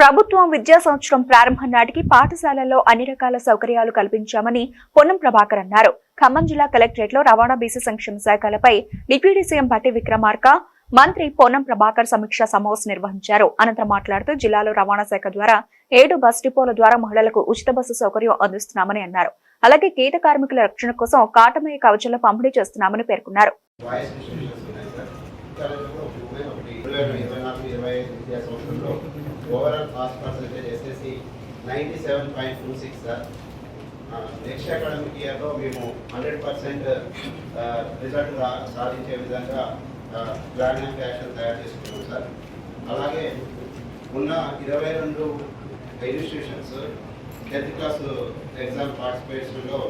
ప్రభుత్వం విద్యా సంవత్సరం ప్రారంభం నాటికి పాఠశాలల్లో అన్ని రకాల సౌకర్యాలు కల్పించామని పొన్నం ప్రభాకర్ అన్నారు. ఖమ్మం జిల్లా కలెక్టరేట్ లో రవాణా బీసీ సంక్షేమ శాఖలపై డిప్యూటీ సీఎం భట్టి విక్రమార్క, మంత్రి పొన్నం ప్రభాకర్ సమీక్షా సమావేశం నిర్వహించారు. అనంతరం మాట్లాడుతూ జిల్లాలో రవాణా శాఖ ద్వారా 7 బస్ డిపోల ద్వారా మహిళలకు ఉచిత బస్సు సౌకర్యం అందిస్తున్నామని అన్నారు. అలాగే గీత కార్మికుల రక్షణ కోసం కాటమయ్య కవచాల పంపిణీ చేస్తున్నామని పేర్కొన్నారు. Overall pass percentage SSC 97.26 sir. Next academic ఇయర్లో మేము 100% రిజల్ట్ సాధించే విధంగా ప్లాన్ అండ్ యాక్షన్ తయారు చేసుకున్నాం సార్. అలాగే ఉన్న 22 ఇన్స్టిట్యూషన్స్ 10th క్లాస్ ఎగ్జామ్ పార్టిసిపేషన్లో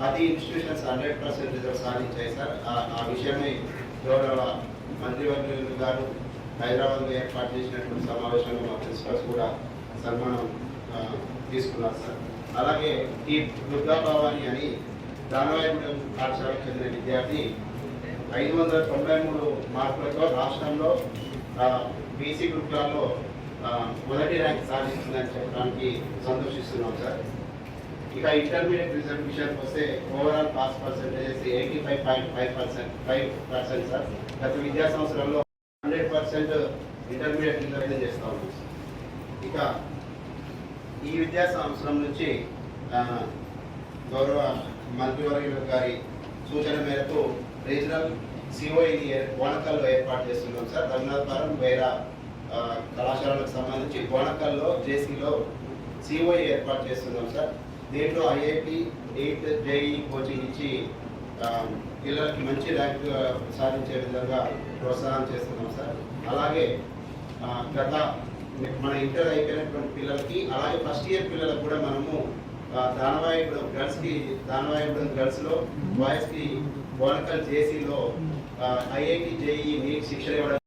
10 ఇన్స్టిట్యూషన్స్ 100% రిజల్ట్ సాధించాయి సార్. ఆ విషయమై గౌరవ మంత్రివర్యులు గారు హైదరాబాద్లో ఏర్పాటు చేసినటువంటి సమావేశంలో మా ప్రిన్సిపల్స్ కూడా సన్మానం తీసుకున్నారు సార్. అలాగే ఈ దుర్గా భవాని అని దానవాయగూడెం పాఠశాలకు చెందిన విద్యార్థి 593 మార్కులతో రాష్ట్రంలో బీసీ గ్రూప్లలో మొదటి ర్యాంక్ సాధిస్తుందని చెప్పడానికి సంతోషిస్తున్నాం సార్. ఇక ఇంటర్మీడియట్ రిజల్ట్ విషయానికి వస్తే ఓవరాల్ పాస్ పర్సెంటేజ్ 85.5% సార్. గత విద్యా సంవత్సరంలో 100% ఇంటర్మీడియట్ రిజల్ట్ చేస్తూ ఉన్నాం. ఇక ఈ విద్యా సంవత్సరం నుంచి గౌరవ మంత్రివర్యుల గారి సూచన మేరకు రీజనల్ సిఓఈని బోనకల్లో ఏర్పాటు చేస్తున్నాం సార్. రఘునాథపురం వేరే కళాశాలకు సంబంధించి బోనకల్లో జేసీలో సిఓఈ ఏర్పాటు చేస్తున్నాం సార్. దీంట్లో ఐఐటి 8 జేఈ కోచింగ్ ఇచ్చి పిల్లలకి మంచి ర్యాంక్ సాధించే విధంగా ప్రోత్సాహం చేస్తున్నాం సార్. అలాగే గత మన ఇంటర్ అయిపోయినటువంటి పిల్లలకి, అలాగే ఫస్ట్ ఇయర్ పిల్లలకు కూడా మనము దానవాయగూడెం గర్ల్స్లో బాయ్స్కి బోనకల్ జేసీలో ఐఐటి జేఈ నీట్ శిక్షణ ఇవ్వడం